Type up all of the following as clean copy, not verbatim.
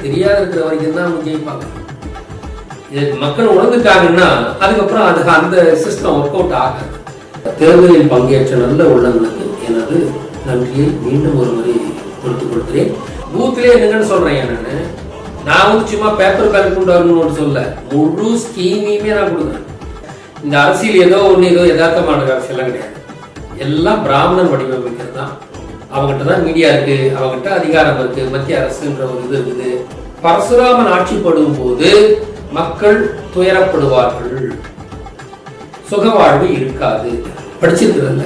தெரியாத இருக்கிற வரைக்கும் தான் அவங்க ஜெயிப்பாங்க. மக்கள் உணர்ந்துட்டாங்கன்னா அதுக்கப்புறம் அது அந்த சிஸ்டம் ஒர்க் அவுட் ஆகாது. தேர்தலில் பங்கேற்ற நல்ல உள்ளங்களுக்கு எனது நன்றியை மீண்டும் ஒரு முறை கொடுக்கிறேன். பூத்திலே என்னங்கன்னு சொல்றேன். நான் வந்து சும்மா பேப்பர் பேக் கொண்டு வரணும்னு சொல்ல, முழு ஸ்கீமையுமே நான் கொடுக்குறேன். இந்த அரசியல் ஏதோ யதார்த்தமான அரசியல் கிடையாது. எல்லாம் பிராமணன் வடிவமைக்கிறது தான். அவங்ககிட்ட தான் மீடியா இருக்கு, அவங்ககிட்ட அதிகாரம் இருக்கு, மத்திய அரசுன்ற ஒரு இது இருக்குது. பரசுராமன் ஆட்சிப்படும் போது மக்கள் துயரப்படுவார்கள், சுகவாழ்வு இருக்காது. படிச்சிருக்கிறதில்ல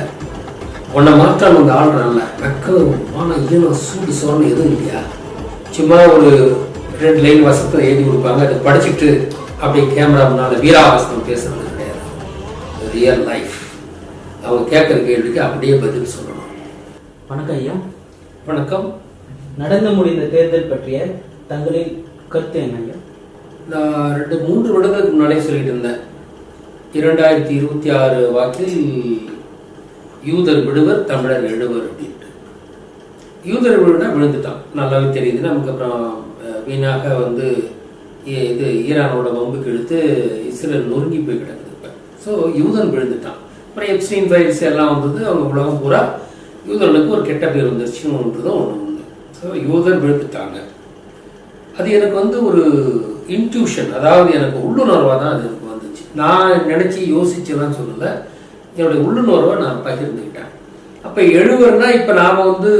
உன்னை மாற்றம் வந்து ஆள்றான்ல, வெக்கமான ஈனம் சூடு சோழன் எதுவும் இல்லையா? சும்மா ஒரு 2 லைன் வசத்தை எழுதி கொடுப்பாங்க, அதை படிச்சுட்டு அப்படியே கேமரா முன்னால வீராவசனம் பேசுறது கிடையாது. Real life. அவங்க கேட்குற கேள்விக்கு அப்படியே பதில் சொல்லணும். வணக்கம் ஐயா. வணக்கம். நடந்து முடிந்த தேர்தல் பற்றிய தங்களின் கருத்து என்ன ஐயா? நான் 2-3 வருடங்களுக்கு முன்னாலே சொல்லிட்டு இருந்தேன். 2026 வாக்கில் யூதர் விடுவர், தமிழர் எழுவர் அப்படின்ட்டு. யூதர் விழுனா விழுந்துட்டான், நல்லாவே தெரியுது நமக்கு. அப்புறம் வீணாக வந்து இது ஈரானோட வம்புக்கு இழுத்து இஸ்ரேல் நொறுங்கி போய் கிடக்குது இப்போ. ஸோ யூதன் விழுந்துட்டான். அப்புறம் எப்ஸ்டீன் ஃபைல்ஸ் எல்லாம் வந்தது. அவங்க உலகம் பூரா யூதர்களுக்கு ஒரு கெட்ட பேர் வந்துருச்சுன்றதும் ஒன்று. ஸோ யூதர் விழுந்துட்டாங்க. அது எனக்கு வந்து ஒரு இன்ட்யூஷன், அதாவது எனக்கு உள்ளுணர்வாக தான் அது எனக்கு வந்துச்சு. நான் நினச்சி யோசிச்செல்லாம் சொல்லலை, என்னுடைய உள்ளுணர்வை நான் பகிர்ந்துக்கிட்டேன். அப்போ எழுவர்னா இப்போ நாம் வந்து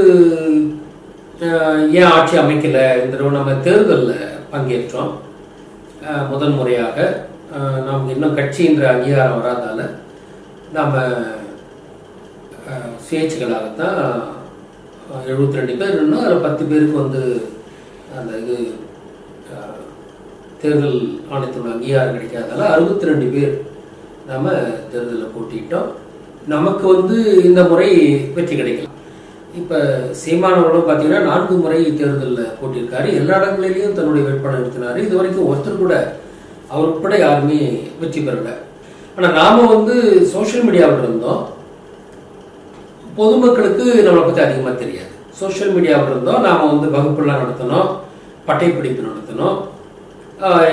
ஏன் ஆட்சி அமைக்கலை? இந்த நம்ம தேர்தலில் பங்கேற்றோம் முதன் முறையாக. நமக்கு இன்னும் கட்சின்ற அங்கீகாரம் வராதால நாம் சுயேட்சைகளாகத்தான் 72 பேர் இன்னும் அதில் 10 பேருக்கு வந்து அந்த இது தேர்தல் ஆணையத்தோட அங்கீகாரம் கிடைக்காதால 62 பேர் நாம் தேர்தலில் போட்டிட்டோம். நமக்கு வந்து இந்த முறை வெற்றி கிடைக்கலாம். இப்போ சீமானவர்களும் பார்த்தீங்கன்னா 4 முறை தேர்தலில் போட்டியிருக்காரு. எல்லா இடங்களிலையும் தன்னுடைய வேட்பாளர் நிறுத்தினார். இது வரைக்கும் ஒருத்தர் கூட அவர் உட்பட யாருமே வெற்றி பெறலை. ஆனால் நாம் வந்து சோஷியல் மீடியாவில் இருந்தோம். பொதுமக்களுக்கு நம்மளை பற்றி அதிகமாக தெரியாது. சோஷியல் மீடியாவில் இருந்தோம். நாம் வந்து வகுப்புலாம் நடத்தினோம், பட்டைப்பிடிப்பு நடத்தினோம்.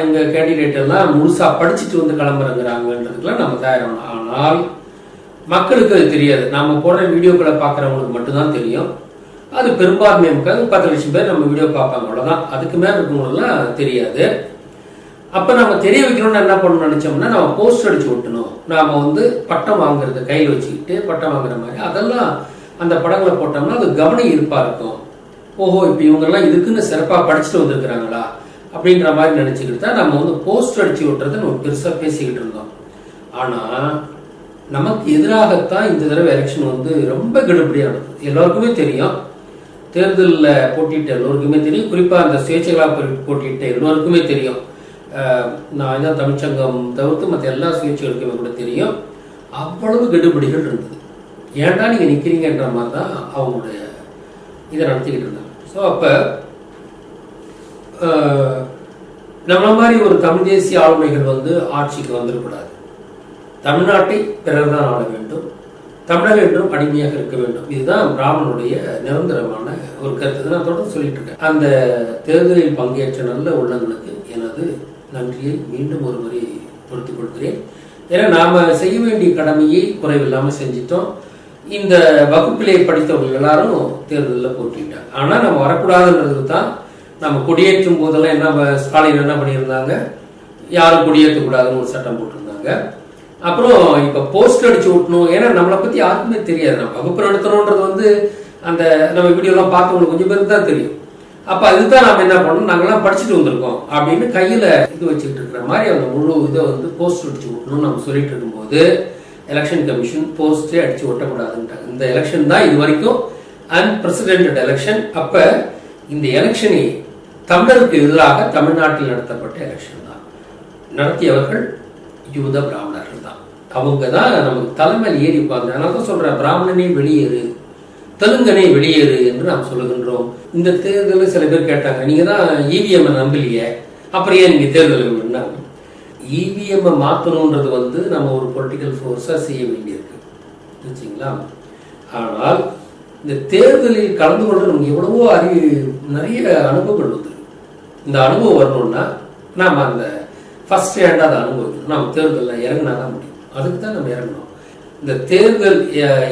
எங்கள் கேண்டிடேட் எல்லாம் முழுசாக படிச்சுட்டு வந்து கிளம்புறங்கிறாங்கன்றதுக்கெல்லாம் நம்ம தயாராகணும். ஆனால் மக்களுக்கு அது தெரியாது. நாம் போடுற வீடியோக்களை பார்க்குறவங்களுக்கு மட்டும்தான் தெரியும். அது பெரும்பான்மை மக்கள் 10 லட்சம் பேர் நம்ம வீடியோ பார்ப்பாங்க, அவ்வளோதான். அதுக்கு மேலே இருக்கவங்களுக்குலாம் தெரியாது. அப்போ நம்ம தெரிய வைக்கணும்னு என்ன பண்ணணும்னு நினச்சோம்னா, நம்ம போஸ்டர் அடிச்சு ஒட்டணும். நாம் வந்து பட்டம் வாங்குறது கையில் வச்சுக்கிட்டு பட்டம் வாங்குற மாதிரி அதெல்லாம் அந்த படங்களை போட்டோம்னா அது கவன ஈர்ப்பாக இருக்கும். ஓஹோ, இப்போ இவங்கெல்லாம் இதுக்குன்னு சிறப்பாக படிச்சுட்டு வந்திருக்கிறாங்களா அப்படின்ற மாதிரி நினச்சிக்கிட்டு தான் நம்ம வந்து போஸ்டர் அடிச்சு விட்டுறதை நம்ம பெருசாக பேசிக்கிட்டு இருந்தோம். ஆனால் நமக்கு எதிராகத்தான் இந்த தடவை எலெக்ஷன் வந்து ரொம்ப கெடுபடியானது. எல்லாருக்குமே தெரியும். தேர்தலில் போட்டிட்ட எல்லோருக்குமே தெரியும். குறிப்பாக அந்த சுயேட்சைகளாக போட்டிட்ட எல்லோருக்குமே தெரியும். நான் தான் தமிழ்ச்சங்கம் தவிர்த்து மற்ற எல்லா சுயேட்சைகளுக்குமே கூட தெரியும். அவ்வளவு கெடுபடிகள் இருந்தது. ஏன்டா நீங்கள் நிற்கிறீங்கன்ற மாதிரி தான் அவங்களுடைய இதை நடத்திக்கிட்டு இருந்தாங்க. ஸோ அப்போ நம்மள மாதிரி ஒரு தமிழ் தேசிய ஆளுமைகள் வந்து ஆட்சிக்கு வந்துடக்கூடாது. தமிழ்நாட்டை பிறர் தான் ஆள வேண்டும், தமிழக என்றும் அடிமையாக இருக்க வேண்டும். இதுதான் பிராமணனுடைய நிரந்தரமான ஒரு கருத்து. நான் தொடர்ந்து சொல்லிட்டு இருக்கேன். அந்த தேர்தலில் பங்கேற்ற நல்ல உள்ளங்களுக்கு எனது நன்றியை மீண்டும் ஒரு முறை கொடுத்துக் கொள்கிறேன். ஏன்னா நாம செய்ய வேண்டிய கடமையை குறைவில்லாமல் செஞ்சிட்டோம். இந்த வகுப்பிலே படித்தவர்கள் எல்லாரும் தேர்தலில் போட்டிட்டாங்க. ஆனால் நம்ம வரக்கூடாதுன்றது தான். நம்ம கொடியேற்றும் போதெல்லாம் என்ன ஸ்டாலின் என்ன பண்ணியிருந்தாங்க, யாரும் கொடியேற்றக்கூடாதுன்னு ஒரு சட்டம் போட்டிருந்தாங்க. அப்புறம் இப்போ போஸ்டர் அடிச்சு விட்டணும். ஏன்னா நம்மளை பற்றி யாருக்குமே தெரியாது. நம்ம வகுப்பு நடத்தணுன்றது வந்து அந்த நம்ம வீடியோலாம் பார்த்தவங்களுக்கு கொஞ்சம் பேருக்கு தான் தெரியும். அப்போ அதுதான் நம்ம என்ன பண்ணணும், நாங்கள்லாம் படிச்சுட்டு வந்திருக்கோம் அப்படின்னு கையில் இது வச்சுக்கிட்டு இருக்கிற மாதிரி அந்த முழு இதை வந்து போஸ்டர் அடிச்சு விட்டணும்னு நம்ம சொல்லிட்டு இருக்கும்போது எலெக்ஷன் கமிஷன் போஸ்டே அடிச்சு ஒட்டக்கூடாதுன்ட்டாங்க. இந்த எலெக்ஷன் தான் இது வரைக்கும் அன்பிரசிடென்டட் எலெக்ஷன். அப்போ இந்த எலெக்ஷனை தமிழருக்கு எதிராக தமிழ்நாட்டில் நடத்தப்பட்ட எலெக்ஷன் தான். நடத்தியவர்கள் யூத பிராமணர்கள் தான். அவங்க தான் நமக்கு தலைமையில் ஏறி உட்கார்ந்து. அதனால தான் சொல்றேன், பிராமணனே வெளியேறு, தெலுங்கனே வெளியேறு என்று நாம் சொல்லுகின்றோம். இந்த தேர்தலில் சில பேர் கேட்டாங்க, நீங்க தான் இவிஎம் நம்பலையே, அப்புறம் ஏன் நீங்க தேர்தல் பண்ணாங்க? இவிஎம் மாற்றணுன்றது வந்து நம்ம ஒரு பொலிட்டிக்கல் ஃபோர்ஸா செய்ய வேண்டியிருக்கு, வச்சுங்களா? ஆனால் இந்த தேர்தலில் கலந்து கொண்டு நமக்கு எவ்வளவோ நிறைய அனுபவங்கள் வந்து இந்த அனுபவம் வரணும்னா நாம் அந்த ஃபர்ஸ்ட் ஹேண்டாக அதை அனுபவிக்கணும். நம்ம தேர்தலில் இறங்கினா தான் முடியும். அதுக்கு தான் நம்ம இறங்கணும். இந்த தேர்தல்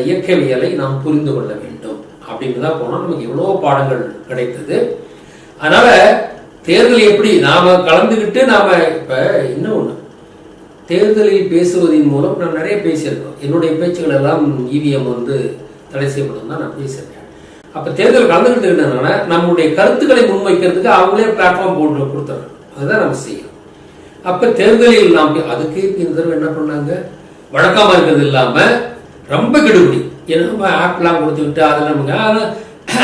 இயக்கவியலை நாம் புரிந்து கொள்ள வேண்டும் அப்படின்னு தான் போனோம். நமக்கு எவ்வளோ பாடங்கள் கிடைத்தது. அதனால தேர்தல் எப்படி நாம கலந்துக்கிட்டு நாம இப்ப இன்னும் ஒண்ணு, தேர்தலில் பேசுவதன் மூலம் நான் நிறைய பேசியிருக்கோம். என்னுடைய பேச்சுகள் எல்லாம் இவிஎம் தடை செய்யப்படும் தான் நான் பேசியிருக்கேன். அப்ப தேர்தல் கலந்துக்கிட்டு என்னன்னா நம்முடைய கருத்துக்களை முன்வைக்கிறதுக்கு அவங்களே பிளாட்ஃபார்ம் போட்டு கொடுத்துறாங்க. அதுதான் நம்ம செய்யணும். அப்ப தேர்தலில் நாம் அதுக்கு இந்த தடவை என்ன பண்ணாங்க, வழக்கமா இருக்கிறது இல்லாம ரொம்ப கெடுபடி என்ன ஆப்லாம் கொடுத்துக்கிட்டு அதில் நமக்கு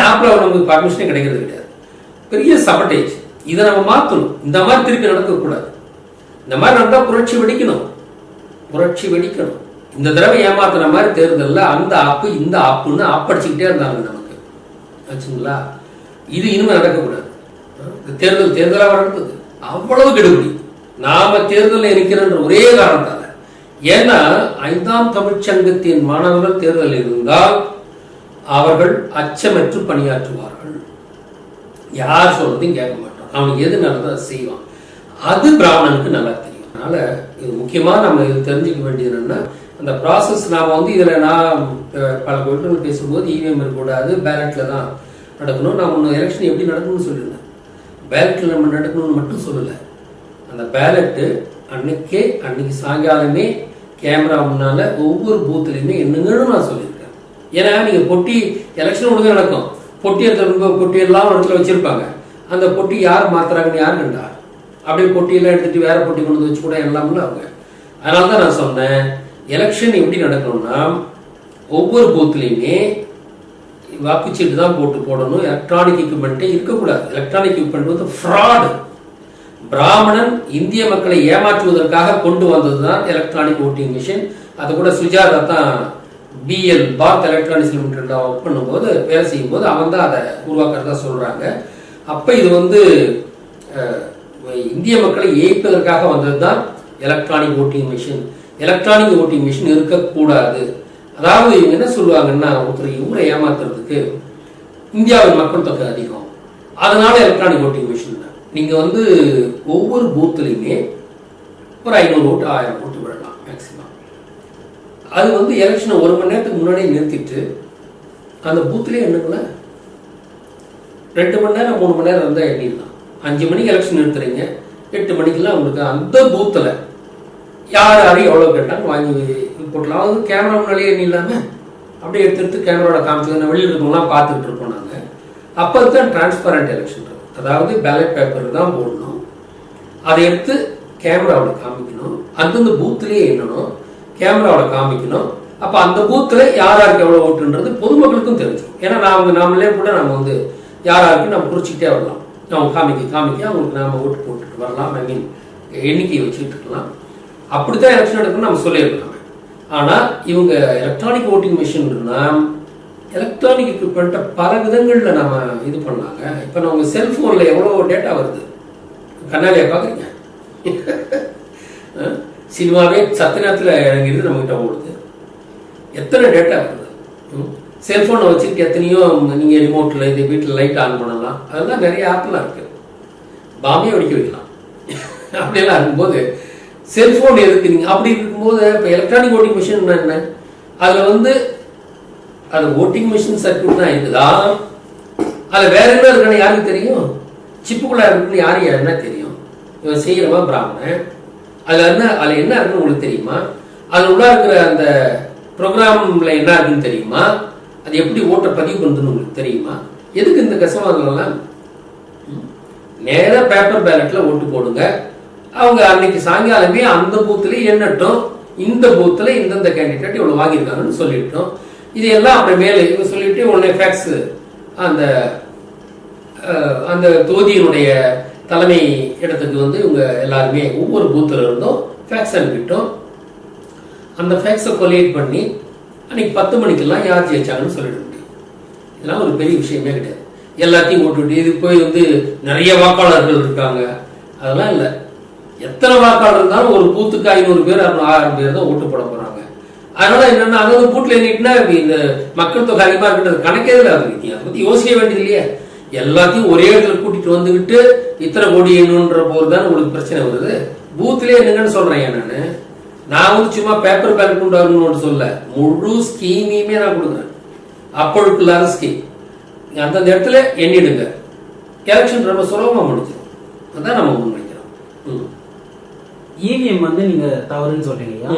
ஆப்ல நமக்கு பர்மிஷனே கிடைக்கிறது கிடையாது. பெரிய சபட்டேஜ். இதை நம்ம மாற்றணும். இந்த மாதிரி திருப்பி நடக்கக்கூடாது. இந்த மாதிரி நடந்தா புரட்சி வெடிக்கணும். புரட்சி வெடிக்கணும். இந்த தடவை ஏமாத்துற மாதிரி தேர்தலில் அந்த ஆப்பு இந்த ஆப்புன்னு ஆப்படிச்சுக்கிட்டே இருந்தாங்க நமக்கு ஆச்சுங்களா. இது இனிமே நடக்கக்கூடாது. தேர்தலாக நடந்தது அவ்வளவு கெடுபடி. நாம தேர்தலில் இருக்கிறன்ற ஒரே காரணத்தால, ஏன்னா 5ஆம் தமிழ்ச்சங்கத்தின் மாணவர்கள் தேர்தலில் இருந்தால் அவர்கள் அச்சமற்று பணியாற்றுவார்கள். யார் சொல்றதையும் கேட்க மாட்டான். அவனுக்கு எது நல்லதோ அதை செய்வான். அது பிராமணனுக்கு நல்லா தெரியும். அதனால இது முக்கியமா நம்ம இது தெரிஞ்சுக்க வேண்டியது என்னன்னா, அந்த ப்ராசஸ் நாம இதுல நான் பல கோயில்கள் பேசும்போது இவிஎம் இருக்கக்கூடாது, பேலட்ல தான் நடக்கணும். நான் முன்ன எலெக்ஷன் எப்படி நடக்கணும்னு சொல்லியிருந்தேன். பேலட்ல நம்ம நடக்கணும்னு மட்டும் சொல்லலை. அந்த பேலட்டு அன்னைக்கு சாயங்காலமே கேமரா முன்னால ஒவ்வொரு பூத்துலையுமே என்னங்கன்னு நான் சொல்லியிருக்கேன். ஏன்னா நீங்க பொட்டி எலெக்ஷன் ஒழுங்காக நடக்கும். பொட்டி எல்லாம் இடத்துல வச்சிருப்பாங்க. அந்த பொட்டி யார் மாத்துறாங்கன்னு யார் கண்டா? அப்படியே பொட்டியெல்லாம் எடுத்துட்டு வேற பொட்டி கொண்டு வச்சு கூட எல்லாம்ல அவங்க. அதனாலதான் நான் சொன்னேன், எலெக்ஷன் எப்படி நடக்கணும்னா ஒவ்வொரு பூத்துலையுமே வாக்குச்சீட்டு தான் போடணும். எலக்ட்ரானிக் எக்யூப்மெண்ட்டே இருக்கக்கூடாது. Electronic equipment fraud. பிராமணன் இந்திய மக்களை ஏமாற்றுவதற்காக கொண்டு வந்ததுதான் எலக்ட்ரானிக் ஓட்டிங் மிஷின். அது கூட சுஜாதா தான் பிஎல் பாத் எலக்ட்ரானிக்ஸ் லிமிடெட்ல ஒர்க் பண்ணும்போது வேலை செய்யும் போது அவங்க தான் அதை உருவாக்குறதா சொல்றாங்க. அப்ப இது இந்திய மக்களை ஏய்ப்பதற்காக வந்ததுதான் electronic voting machine. Electronic voting machine இருக்கக்கூடாது. அதாவது இவங்க என்ன சொல்லுவாங்கன்னா, ஒருத்தர் இவரை ஏமாத்துறதுக்கு இந்தியாவின் மக்கள் தொகை அதிகம், அதனால எலக்ட்ரானிக் ஓட்டிங் மிஷின். நீங்க ஒவ்வொரு பூத்துலையுமே ஒரு 500 ஓட்டு 1000 ஓட்டு விடலாம் மேக்சிமம். அது எலெக்ஷனை 1 மணி நேரத்துக்கு முன்னாடியே நிறுத்திட்டு அந்த பூத்துலேயே எண்ணுங்கள 2 மணி நேரம் 3 மணி நேரம் இருந்தால் எண்ணிடலாம். 5 மணிக்கு எலெக்ஷன் நிறுத்துறீங்க, 8 மணிக்கெல்லாம் உங்களுக்கு அந்த பூத்தில் யார் யாரையும் எவ்வளோ கேட்டாங்க வாங்கி போட்டலாம். கேமரா முன்னாலேயே எண்ணிடலாமே. அப்படியே எடுத்து கேமராவோட காமிச்சு வெளியில் இருக்கவங்களாம் பார்த்துட்டு இருப்போம் நாங்கள். அப்போ தான் டிரான்ஸ்பரண்ட் எலெக்ஷன். அதாவது பேலட் பேப்பர் தான் போடணும். அதை எடுத்து கேமராவில் காமிக்கணும். அந்தந்த பூத்துலேயே எண்ணணும், கேமராவில் காமிக்கணும். அப்போ அந்த பூத்தில் யாருக்கு எவ்வளோ ஓட்டுன்றது பொதுமக்களுக்கும் தெரிஞ்சிடும். ஏன்னா நாமளே கூட நம்ம யாருக்கு நம்ம குறிச்சிக்கிட்டே வரலாம். நம்ம காமிக்க அவங்களுக்கு நாம ஓட்டு போட்டுட்டு வரலாம். ஐ மீன் எண்ணிக்கையை வச்சுக்கிட்டு இருக்கலாம். அப்படித்தான் எலெக்ஷன் எடுக்கணும்னு நம்ம சொல்லியிருக்கோம். ஆனால் இவங்க எலக்ட்ரானிக் ஓட்டிங் மிஷின்னா எலக்ட்ரானிக் எக்யூப்மெண்ட்டை பல விதங்களில் நம்ம இது பண்ணாங்க. இப்போ நம்ம செல்ஃபோனில் எவ்வளோ டேட்டா வருது, கண்ணாடியை பார்க்குறீங்க. சினிமாவே சத்த நேரத்தில் இறங்கிடுது, நம்மகிட்ட ஓடுது. எத்தனை டேட்டா வருது. செல்ஃபோனை வச்சுக்கிட்டு எத்தனையோ நீங்கள் ரிமோட்டில் இது வீட்டில் லைட் ஆன் பண்ணலாம். அதெல்லாம் நிறைய ஆப்லாம் இருக்குது. பாம்பே வெடிக்க வைக்கலாம். அப்படியெல்லாம் இருக்கும்போது செல்ஃபோன் எதுக்கு நீங்கள் அப்படி இருக்கும்போது இப்போ எலக்ட்ரானிக் ஓட்டிங் மிஷின் என்ன, அதில் அது ஓட்டிங் மிஷின் சர்க்யூட் தான் இருக்குதா, அதில் வேற என்ன இருக்குன்னு யாருக்கு தெரியும்? சிப்புக்குள்ள இருக்குன்னு யாருக்கு என்ன தெரியும்? இவன் செய்யறவா பிராமணன். அதில் என்ன இருக்குன்னு உங்களுக்கு தெரியுமா? அதில் உள்ள இருக்கிற அந்த ப்ரோக்ராம்ல என்ன இருக்குன்னு தெரியுமா? அது எப்படி ஓட்டை பதிவு பண்ணுறதுன்னு உங்களுக்கு தெரியுமா? எதுக்கு இந்த கசவாதெல்லாம்? நேராக பேப்பர் பேலட்ல ஓட்டு போடுங்க. அவங்க அன்னைக்கு சாயங்காலமே அந்த பூத்துல எண்ணட்டும், இந்த பூத்துல இந்தந்த கேண்டிடேட் இவ்வளவு வாங்கியிருக்காங்கன்னு சொல்லிட்டோம். இதையெல்லாம் அப்படி மேலே இவங்க சொல்லிட்டு உடனே ஃபேக்ஸ் அந்த தொகுதியினுடைய தலைமை இடத்துக்கு இவங்க எல்லாருமே ஒவ்வொரு பூத்துல இருந்தும் ஃபேக்ஸ் அனுப்பிட்டோம். அந்த ஃபேக்ஸை கொலேட் பண்ணி அன்னைக்கு 10 மணிக்கெல்லாம் யார் ஜெயிச்சாங்கன்னு சொல்லிட முடியும். இதெல்லாம் ஒரு பெரிய விஷயமே கிடையாது. எல்லாத்தையும் ஓட்டுவிட்டு இது போய் நிறைய வாக்காளர்கள் இருக்காங்க, அதெல்லாம் இல்லை. எத்தனை வாக்காளர் இருந்தாலும் ஒரு பூத்துக்கு 500 பேர் 1000 பேர் தான் ஓட்டு போட போறாங்க. அதனால என்னன்னா அதாவது பூட்டில் எண்ணிட்டுனா இந்த மக்கள் தொகை அதிகமாக இருக்கிறது கணக்கே இல்லை. அதை பத்தி யோசிக்க வேண்டியது இல்லையா? எல்லாத்தையும் ஒரே இடத்துல கூட்டிட்டு வந்துகிட்டு இத்தனை கோடி என்னன்ற போதுதான் உங்களுக்கு பிரச்சனை வருது. பூத்லயே என்னங்கன்னு சொல்றேன் நான் வந்து சும்மா பேப்பர் பேலட் கொண்டு வரணும்னு சொல்ல, முழு ஸ்கீமையுமே நான் கொடுக்குறேன். அப்பொழுது இல்லாத ஸ்கீம் அந்தந்த இடத்துல எண்ணிடுங்க, எலெக்ஷன் ரொம்ப சுலபமா முடிஞ்சிடும். அதான் நம்ம முன்வைக்கிறோம். இவிஎம் வந்து நீங்க தவறுன்னு சொல்றீங்க.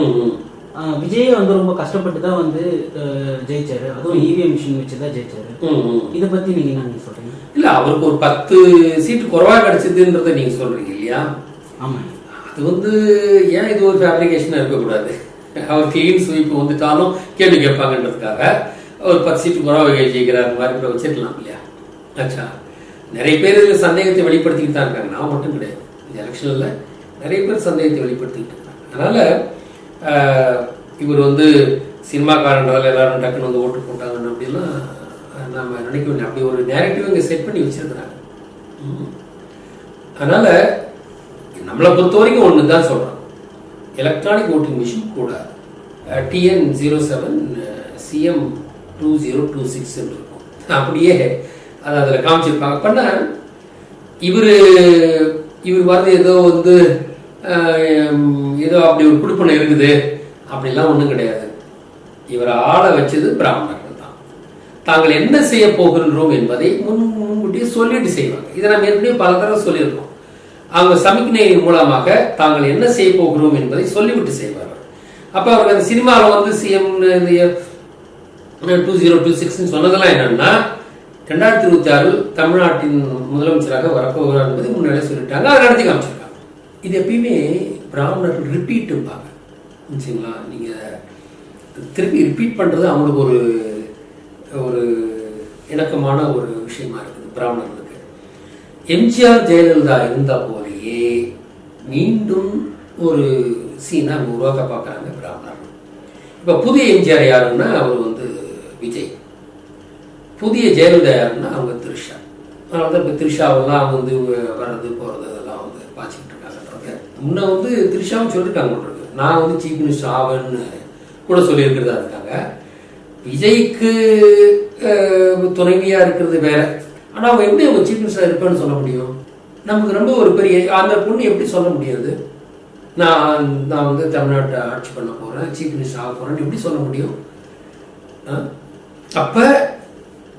விஜய் வந்து ரொம்ப கஷ்டப்பட்டு தான் வந்து ஜெயிச்சாரு, அதுவும் இவிஎம் மிஷின் வச்சுதான் ஜெயிச்சாரு. இதை பத்தி நீங்க என்ன சொல்றீங்க? இல்ல, அவருக்கு ஒரு 10 சீட்டு குறைவா கிடைச்சதுன்றத நீங்க சொல்றீங்க இல்லையா? ஆமா. அது வந்து ஏன் இது ஒரு ஃபேப்ரிகேஷனா இருக்கக்கூடாது? அவர் கிளீன் ஸ்வீப் வந்துட்டாலும் கேள்வி கேட்பாங்கன்றதுக்காக ஒரு 10 சீட்டு குறைவா ஜெயிக்கிறார் மாதிரி கூட வச்சிருக்கலாம் இல்லையா? ஆச்சா, நிறைய பேர் இதுல சந்தேகத்தை வெளிப்படுத்திக்கிட்டு தான் இருக்காங்க. நான் மட்டும் கிடையாது, இந்த எலெக்ஷன்ல நிறைய பேர் சந்தேகத்தை வெளிப்படுத்திக்கிட்டு இருக்காங்க. அதனால இவர் வந்து சினிமாக்காரன்றதால எல்லாரும் டக்குன்னு வந்து ஓட்டு போட்டாங்கன்னு அப்படிலாம் நம்ம நினைக்க வேண்டிய அப்படி ஒரு நேரட்டிவ் இங்கே செட் பண்ணி வச்சிருக்கிறாங்க. அதனால நம்மளை பொறுத்த வரைக்கும் ஒன்று தான் சொல்றோம், எலக்ட்ரானிக் ஓட்டிங் மிஷின் கூட TN07 CM 2026 இருக்கும். அப்படியே அதை அதில் காமிச்சிருப்பாங்க. பண்ண இவர் வரது ஏதோ வந்து ஏதோ அப்படி ஒரு குடுப்பனை இருக்குது அப்படிலாம் ஒன்றும் கிடையாது. இவரை ஆள வச்சது பிராமணர்கள் தான். தாங்கள் என்ன செய்ய போகின்றோம் என்பதை முன்கூட்டியே சொல்லிட்டு செய்வாங்க. இதை நம்ம ஏற்கனவே பல தடவை சொல்லியிருக்கோம். அவங்க சமிக்ஞை மூலமாக தாங்கள் என்ன செய்ய போகிறோம் என்பதை சொல்லிவிட்டு செய்வார்கள். அப்ப அவர்கள் அந்த சினிமாவில் வந்து CM 2026 சொன்னதெல்லாம் என்னன்னா 2026 தமிழ்நாட்டின் முதலமைச்சராக வரப்போகிறார் என்பதை முன்னாலே சொல்லிட்டாங்க. அதை நடத்தி காமிச்சிருக்காங்க. இது எப்பயுமே பிராமணர்கள் ரிப்பீட்டுப்பாங்க. சரிங்களா? நீங்க திருப்பி ரிப்பீட் பண்றது அவங்களுக்கு ஒரு இணக்கமான ஒரு விஷயமா இருக்குது பிராமணர்களுக்கு. எம்ஜிஆர் ஜெயலலிதா இருந்த போலேயே மீண்டும் ஒரு சீனை அவங்க உருவாக்க பார்க்கறாங்க பிராமணர்கள். இப்ப புதிய எம்ஜிஆர் யாருன்னா அவர் வந்து விஜய், புதிய ஜெயலலிதா யாருன்னா அவங்க த்ரிஷா. அதனாலதான் இப்ப த்ரிஷாவெல்லாம் வந்து வர்றது போறது அதெல்லாம் வந்து பாய்ச்சிக்கிட்டு இருக்காங்க. முன்ன வந்து த்ரிஷாவும் சொல்லிருக்காங்க, நான் வந்து சீஃப் மினிஸ்டர் ஆவேன்னு கூட சொல்லியிருக்கிறதா இருக்காங்க. விஜய்க்கு துணைவியா இருக்கிறது வேற. ஆனா அவங்க எப்படி அவங்க சீஃப் மினிஸ்டர் இருப்பேன்னு சொல்ல முடியும்? நமக்கு ரொம்ப ஒரு பெரிய அந்த பொண்ணு எப்படி சொல்ல முடியாது? நான் வந்து தமிழ்நாட்டை ஆட்சி பண்ண போறேன், சீஃப் மினிஸ்டர் ஆக போறேன்னு எப்படி சொல்ல முடியும்? அப்ப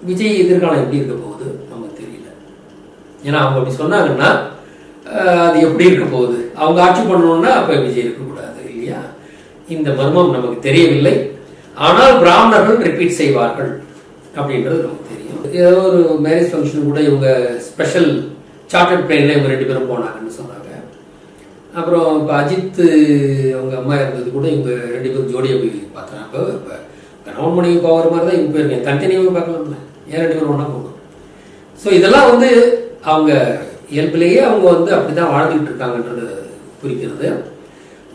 விஜய் எதிர்காலம் எப்படி இருக்க போகுது நமக்கு தெரியல. ஏன்னா அவங்க அப்படி சொன்னாங்கன்னா அது எப்படி இருக்க போகுது? அவங்க ஆட்சி பண்ணணும்னா அப்ப விஜய் இருக்கக்கூடாது இல்லையா? இந்த மர்மம் நமக்கு தெரியவில்லை. ஆனால் பிராமணர்கள் ரிப்பீட் செய்வார்கள் அப்படின்றது நமக்கு தெரியும். ஏதோ ஒரு மேரேஜ் ஃபங்க்ஷன் கூட இவங்க ஸ்பெஷல் சார்ட்டர்ட் பிளேன்ல இவங்க 2 பேரும் போனாங்கன்னு சொன்னாங்க. அப்புறம் இப்போ அஜித் அவங்க அம்மா இருந்தது கூட இவங்க 2 பேரும் ஜோடியை போய் பார்த்தாங்க. இப்போ கணவன் மனைவி போகிற மாதிரி தான் இவங்க போயிருக்கேன், தனித்தனியாக பார்க்கலாம்ல, ஏன் 2 பேரும் ஒன்றா போகணும்? ஸோ இதெல்லாம் வந்து அவங்க இயல்பிலேயே அவங்க வந்து அப்படிதான் வாழ்ந்துட்டு இருக்காங்கன்றது குறிக்கிறது.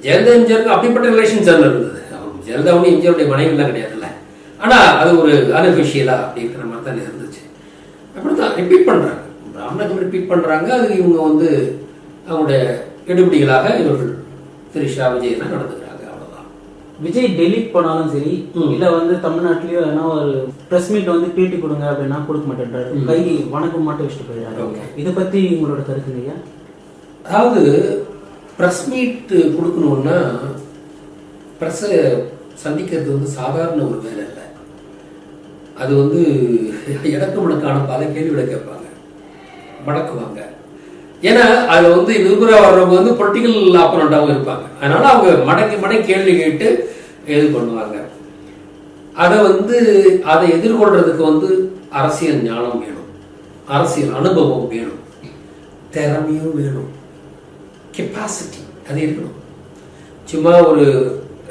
ஜெயலலிதா எம்ஜிஆருக்கு அப்படிப்பட்ட ரிலேஷன்ஸ் இருந்தது. ஜெயலலிதா ஒன்று எம்ஜிஆருடைய மனைவிலாம் கிடையாதுல்ல. ஆனா அது ஒரு அன்அஃபிஷியலா அப்படிங்கிற மாதிரி தான் இருந்துச்சு. அப்படித்தான் ரிப்பீட் பண்றாங்க, பிராமணர்கள் ரிப்பீட் பண்றாங்க. அது இவங்க வந்து அவங்களுடைய எடுபடிகளாக இவர்கள் திரிஷா விஜய் எல்லாம் நடந்துக்கிறாங்க. அவ்வளவுதான். விஜய் டெல்லிக்கு போனாலும் சரி, இல்ல வந்து தமிழ்நாட்டிலயோ ஏன்னா ஒரு பிரஸ் மீட் வந்து பேட்டி கொடுங்க அப்படின்னா கொடுக்க மாட்டேன்றாரு, கை வணக்கம் மட்டும் வச்சுட்டு போயிடுறாரு. இதை பத்தி உங்களோட கருத்து இல்லையா? அதாவது பிரஸ் மீட் கொடுக்கணும்னா பிரஸை சந்திக்கிறது வந்து சாதாரண ஒரு வேலை இல்லை. அது வந்து இடக்கு முடக்கான பல கேள்விகளை கேட்பாங்க, மடக்குவாங்க. ஏன்னா அதுல வந்து விரும்புகிறா வர்றவங்க வந்து பொலிட்டிக்கல் ஆப்போனண்டாகவும் இருப்பாங்க. அதனால அவங்க மடக்கி கேள்வி கேட்டு இது பண்ணுவாங்க. அதை எதிர்கொள்றதுக்கு வந்து அரசியல் ஞானம் வேணும், அரசியல் அனுபவம் வேணும், திறமையும் வேணும், கெப்பாசிட்டி அது இருக்கணும். சும்மா ஒரு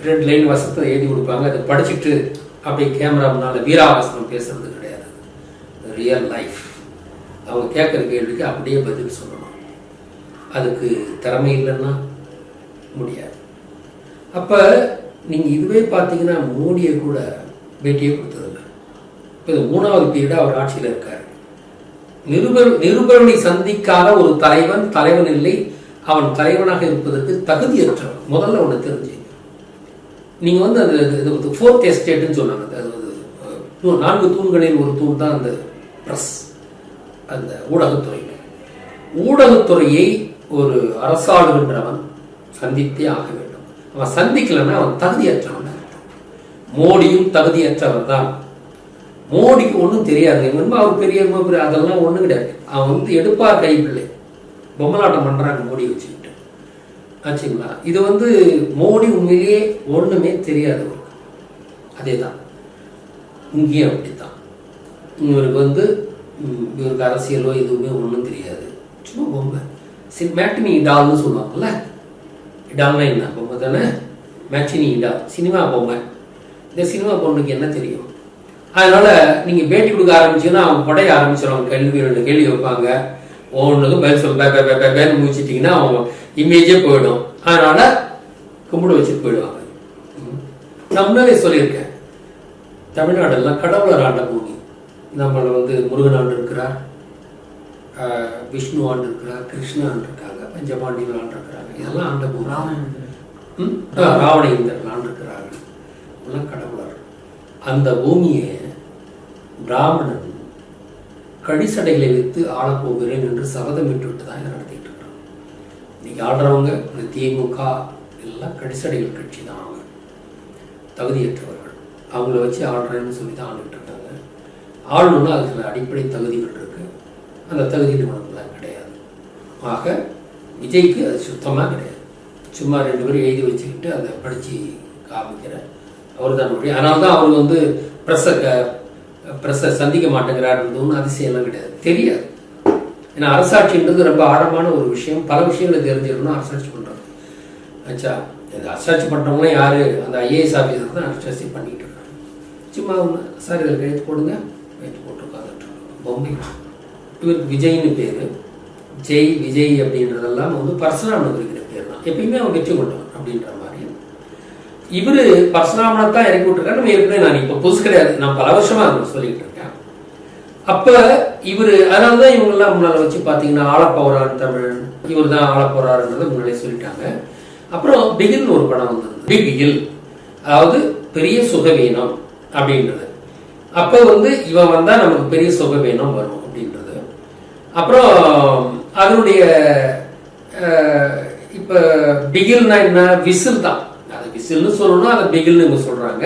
2 லைன் வசத்தை எழுதி கொடுப்பாங்க, அதை படிச்சுட்டு அப்படியே கேமரா முன்னால வீராவாசனம் பேசுறது கிடையாது. Real life. அவங்க கேட்குற கேள்விக்கு அப்படியே பதில் சொல்லணும். அதுக்கு திறமை இல்லைன்னா முடியாது. அப்ப நீங்க இதுவே பார்த்தீங்கன்னா மோடியை கூட பேட்டியே கொடுத்ததில்லை. இப்போ இது 3வது பீரியடா அவர் ஆட்சியில் இருக்காரு. நிருபர்களை சந்திக்காத ஒரு தலைவன் இல்லை, அவன் தலைவனாக இருப்பதற்கு தகுதியற்றவன். முதல்ல ஒன்று தெரிஞ்சு நீங்க வந்து அந்த 4th எஸ்டேட்னு சொன்னாங்க. அதாவது 4 தூண்களில் ஒரு தூண் தான் அந்த பிரஸ். அந்த ஊடகத்துறை. ஊடகத்துறையை ஒரு அரசாளுகின்றவன் சந்தித்தே ஆக வேண்டும். அவன் சந்திக்கலன்னா அவன் தகுதியற்றவன். மோடியும் தகுதியற்றவர் தான். மோடிக்கு ஒன்றும் தெரியாது, அவர் பெரிய அதெல்லாம் ஒன்றும் கிடையாது. அவன் வந்து எடுப்பார் கைப்பிள்ளை, பொம்மலாட்டம் பண்றாங்க மோடி வச்சுக்கிட்டு ஆச்சுங்களா. இது வந்து மோடி உண்மையிலேயே ஒண்ணுமே தெரியாது. அதே தான் இங்கேயும் அப்படித்தான். இவருக்கு வந்து இவருக்கு அரசியலோ எதுவுமே ஒன்றும் தெரியாது, சும்மா பொம்மை. மேட்டினி இடால்னு சொல்லுவாங்கல்ல, இடால்னா என்ன பொம்மை தானே, மேட்டினி இடால் சினிமா பொம்மை. இந்த சினிமா பொண்ணுக்கு என்ன தெரியும்? அதனால நீங்க பேட்டி கொடுக்க ஆரம்பிச்சீங்கன்னா அவங்க படைய ஆரம்பிச்சிருவாங்க, கேள்வி வைப்பாங்க. ஒன்றுக்கும் பதில் சொல்ல முடிச்சிட்டிங்கன்னா அவங்க இமேஜே போயிடும். அதனால கும்பிட வச்சுட்டு போயிடுவாங்க. நான் முன்னாலே சொல்லியிருக்கேன், தமிழ்நாடெல்லாம் கடவுளர் ஆண்ட பூமி. நம்மள வந்து முருகன் ஆண்டு இருக்கிறார், விஷ்ணு ஆண்டு இருக்கிறார், கிருஷ்ண ஆண்டு இருக்காங்க, பஞ்சபாண்டியர்கள் ஆண்டு இருக்கிறாங்க. இதெல்லாம் ஆண்ட பூமி. ராவண இந்திரர்கள் ஆண்டு இருக்கிறார்கள். இதெல்லாம் கடவுளர். அந்த பூமியை பிராமணன் கடிசடைகளை வைத்து ஆளப்போகிறேன் என்று சபதமிட்டு விட்டு தான் நடத்திட்டு இருக்கிறான். இன்னைக்கு ஆடுறவங்க இந்த திமுக எல்லாம் கடிசடைகள் கட்சி தான். அவங்க தகுதியற்றவர்கள், அவங்கள வச்சு ஆடுறேன்னு சொல்லி தான் ஆண்டுட்டு இருக்காங்க. ஆளணும்னா அதுக்கு சில அடிப்படை தகுதிகள் இருக்கு, அந்த தகுதி நிறுவனம்லாம் கிடையாது. ஆக விஜய்க்கு அது சுத்தமாக கிடையாது. சும்மா 2 பேரும் எழுதி வச்சுக்கிட்டு அதை படித்து காமிக்கிற அவர் தான். அதனால தான் அவர் வந்து ப்ரெஸ்ஸை சந்திக்க மாட்டேங்கிறாருன்றது ஒன்றும் அதிசயம்லாம் கிடையாது, தெரியாது. ஏன்னா அரசாட்சின்றது ரொம்ப ஆழமான ஒரு விஷயம். பல விஷயங்களை தெரிஞ்சிருக்கணும் அரசாட்சி பண்ணுறது. ஆச்சா, இந்த அரசாட்சி பண்ணுறவங்களாம் யார்? அந்த ஐஏஎஸ் ஆஃபீஸர் தான் அரசாட்சி பண்ணிகிட்டு இருக்காங்க. சும்மா ஒன்று சார் இதில் கைத்து போடுங்க, கைத்து போட்டு உட்காந்துட்டு பொம்மை. இவருக்கு விஜய்னு பேர். ஜெய் விஜய் அப்படின்றதெல்லாம் வந்து பரசுராமன் இருக்கிற பேர் தான். எப்பயுமே அவன் வெற்றி கொண்டவன் அப்படின்ற மாதிரி. இவரு பரசுராமனை தான் இறக்கி விட்டுருக்காரு. நம்ம ஏற்கனவே நான் இப்போ புதுசு கிடையாது, நான் பல வருஷமா சொல்லிட்டு இருக்கேன். அப்ப இவரு அதனாலதான் இவங்கெல்லாம் முன்னால வச்சு பாத்தீங்கன்னா ஆளப்போறான் தமிழன், இவர் தான் ஆளப்போறாருன்றதை முன்னாலே சொல்லிட்டாங்க. அப்புறம் பிகில்னு ஒரு படம் வந்தது, பிகில், அதாவது பெரிய சுகவீனம் அப்படின்றது. அப்ப வந்து இவன் வந்தா நமக்கு பெரிய சுகவீனம் வரும் அப்படின்றது. அப்புறம் அதனுடைய இப்ப பிகில்னா என்ன, விசில் தான். அது விசில்னு சொல்லணும், அதை பிகில்னு சொல்றாங்க.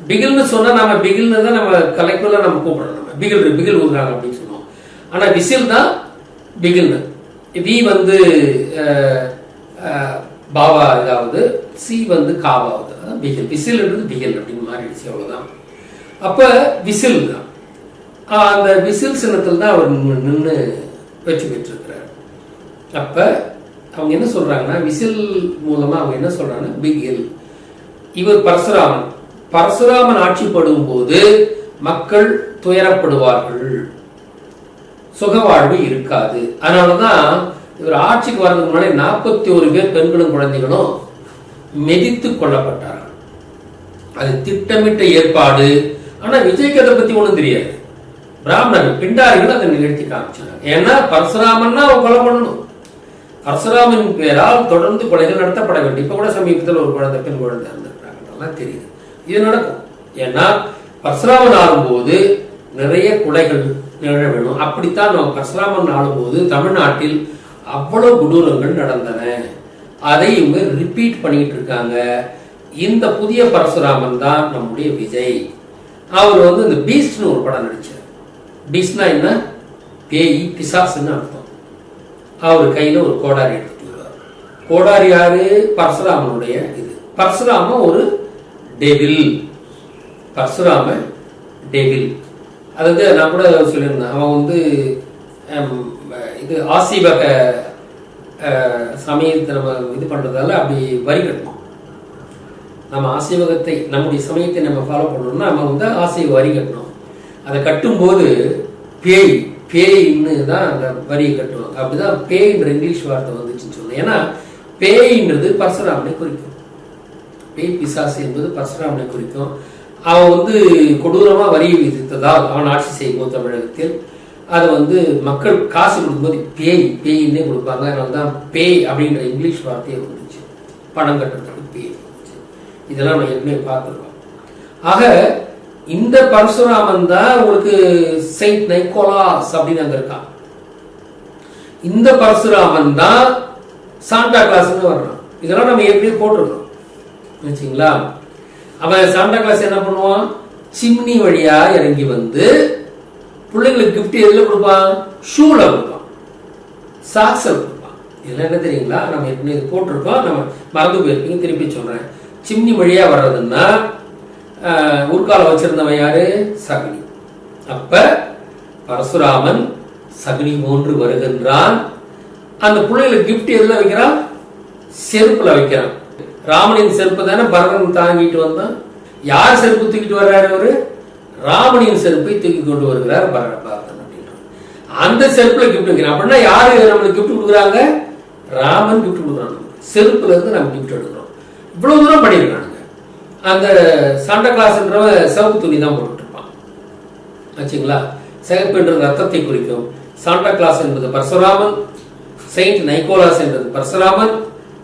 பிகில்னு சொன்னா நம்ம பிகில்னு தான் நம்ம கலைக்குள்ள நம்ம கூப்பிடுறோம். நம்ம பிகில் பிகில் ஊதுறாங்க அப்படின்னு சொல்லுவோம். ஆனா விசில் தான் பிகில்னு. வி வந்து பாவா இதாவது, சி வந்து காவாவது, அதான் பிகில். விசில்ன்றது பிகில் அப்படின்னு மாறிடுச்சு, அவ்வளவுதான். அப்ப விசில் தான். அந்த விசில் சின்னத்தில் தான் அவர் நின்று வெற்றி பெற்றிருக்கிறார். அப்ப அவங்க என்ன சொல்றாங்கன்னா, விசில் மூலமா அவங்க என்ன சொல்றாங்கன்னா பிகில். இவர் பரசுராமன். பரசுராமன் ஆட்சிப்படும் போது மக்கள் துயரப்படுவார்கள், சுகவாழ்வு இருக்காது. அதனாலதான் இவர் ஆட்சிக்கு வர்றதுக்கு முன்னாடி 41 பேர் பெண்களும் குழந்தைகளும் மெதித்து கொல்லப்பட்டார்கள். அது திட்டமிட்ட ஏற்பாடு. ஆனா விஜய்க்கு அதை பத்தி ஒண்ணும் தெரியாது. பிராமணர்கள் பிண்டாரிகள் அதை நிகழ்த்தி காமிச்சாங்க. ஏன்னா பரசுராமன்னா அவன் கொலை பண்ணணும். பரசுராமன் பேரால் தொடர்ந்து கொலைகள் நடத்தப்பட வேண்டும். இப்ப கூட சமீபத்தில் ஒரு குழந்தை, பெண் குழந்தை இருந்திருக்காங்க, தெரியுது. இது நடக்கும். ஏன்னா பரசுராமன் ஆளும்போது நிறைய கொலைகள் நிகழ வேணும். அப்படித்தான் நம்ம பரசுராமன் ஆளும்போது தமிழ்நாட்டில் அவ்வளவு கொடூரங்கள் நடந்தன. அதை இவங்க ரிப்பீட் பண்ணிட்டு இருக்காங்க. இந்த புதிய பரசுராமன் தான் நம்முடைய விஜய். அவர் வந்து இந்த பீஸ்ட்னு ஒரு படம் நடிச்சார். பீஸ்ட்னா என்ன, பேய் பிசாசுன்னு அர்த்தம். அவர் கையில ஒரு கோடாரி எடுத்துட்டு வருவார். கோடாரி யாரு, பரசுராமனுடைய இது. பரசுராம ஒரு டெவில். பரசுராம டெவில். அதாவது நான் கூட சொல்லியிருந்தேன், அவன் வந்து இது ஆசீவக சமயத்தை நம்ம இது பண்றதால அப்படி வரி கட்டணும். நம்ம ஆசீவகத்தை, நம்முடைய சமயத்தை நம்ம ஃபாலோ பண்ணணும்னா நம்ம வந்து ஆசீவ வரி கட்டணும். அதை கட்டும்போது பேய் பேய்ன்னு தான் அந்த வரியை கட்டுவாங்க. அப்படிதான் பேய்ன்ற இங்கிலீஷ் வார்த்தை வந்துச்சுன்னு சொன்னேன். ஏன்னா பேய்ன்றது பரசுராமனை குறிக்கும். பேய் பிசாசு என்பது பரசுராமனை குறிக்கும். அவன் வந்து கொடூரமா வரியை விதித்ததால் அவன் ஆட்சி செய்யும் தமிழகத்தில். அதை வந்து மக்கள் காசு கொடுக்கும்போது பேய் பேயின்னே கொடுப்பாங்க. அதனால்தான் பேய் அப்படின்ற இங்கிலீஷ் வார்த்தையை வந்துச்சு, பணம் கட்டுறதுக்கு பேய். இதெல்லாம் நம்ம ஏற்கனவே பார்த்துருக்கோம். ஆக இந்த பரசுராமன் தான் உங்களுக்கு செயின்ட் நைக்கோலாஸ் அப்படின்னு அங்க இருக்கான். இந்த பரசுராமன் தான் சாண்டா கிளாஸ்ன்னு வர்றான். இதெல்லாம் நம்ம ஏற்கனவே போட்டிருக்கோம் வச்சுங்களா. அவன் சாண்டா கிளாஸ் என்ன பண்ணுவான், சிம்னி வழியா இறங்கி வந்து பிள்ளைங்களுக்கு கிஃப்ட் எதுல கொடுப்பான், ஷூல கொடுப்பான், சாக்ஸ்ல கொடுப்பான். இதெல்லாம் என்ன தெரியுங்களா, நம்ம ஏற்கனவே போட்டிருக்கோம், நம்ம மறந்து போயிருக்கீங்க, திருப்பி சொல்றேன். சிம்னி வழியா வர்றதுன்னா ஊர்கால வச்சிருந்தவன் யாரு, சகுனி. அப்ப பரசுராமன் சகுனி போன்று வருகின்றான். அந்த பிள்ளைகளுக்கு கிஃப்ட் எதுல வைக்கிறான், செருப்புல வைக்கிறான். ராமனின் செருப்பு தானே பரதன் தாங்கிட்டு வந்தான். யார் செருப்பு தூக்கிட்டு வர்றாரு அவரு, ராமனின் செருப்பை தூக்கி கொண்டு வருகிறார் பரதன் அப்படின்றான். அந்த செருப்புல கிஃப்ட் வைக்கிறான். அப்படின்னா யாரு நம்மளுக்கு கிஃப்ட் கொடுக்குறாங்க, ராமன் கிஃப்ட் கொடுக்குறாங்க. செருப்புல இருந்து நம்ம கிஃப்ட் எடுக்கிறோம். இவ்வளவு தூரம் பண்ணிருக்கானுங்க. அந்த சாண்டா கிளாஸ்ன்றவன் சிவப்பு துணி தான் போட்டுட்டு இருப்பான் ஆச்சுங்களா. சிவப்பு என்ற ரத்தத்தை குறிக்கும். சாண்டா கிளாஸ் என்பது பரசுராமன், செயின்ட் நைக்கோலாஸ் என்பது பரசுராமன்.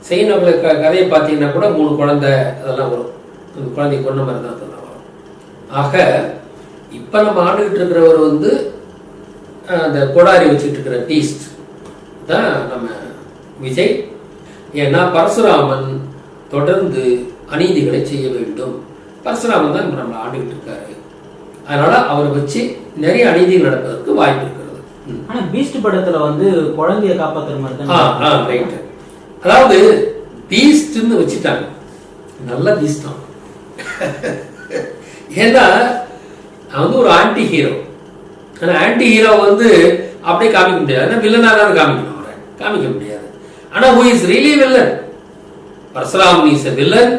செயின்ட் கதையை பார்த்தீங்கன்னா கூட 3 குழந்தை அதெல்லாம் வரும். அந்த குழந்தை கொண்ட மாதிரி தான் அதெல்லாம் வரும். ஆக இப்ப நம்ம ஆண்டுகிட்டு இருக்கிறவர் வந்து அந்த கொடாரி வச்சுட்டு இருக்கிற டீஸ்ட் தான் நம்ம விஜய். ஏன்னா பரசுராமன் தொடர்ந்து அநீதிகளை செய்ய வேண்டும். பரசுராமன் தான் நம்ம ஆண்டுகிட்டு இருக்காரு. அதனால அவரை வச்சு நிறைய அநீதிகள் நடப்பதற்கு வாய்ப்பு இருக்கிறது. ஆனா பீஸ்ட் படத்துல வந்து குழந்தைய காப்பாத்துற மாதிரி தான். ரைட். அதாவது பீஸ்ட்னு வச்சுட்டாங்க, நல்ல பீஸ்ட் தான். ஏன்னா அவன் வந்து ஒரு ஆன்டி ஹீரோ. ஆனா ஆன்டி ஹீரோ வந்து அப்படியே காமிக்க முடியாது, வில்லனா தான் காமிக்கணும். அவரை காமிக்க முடியாது. ஆனா who is really villain, Parasuraman is a villain.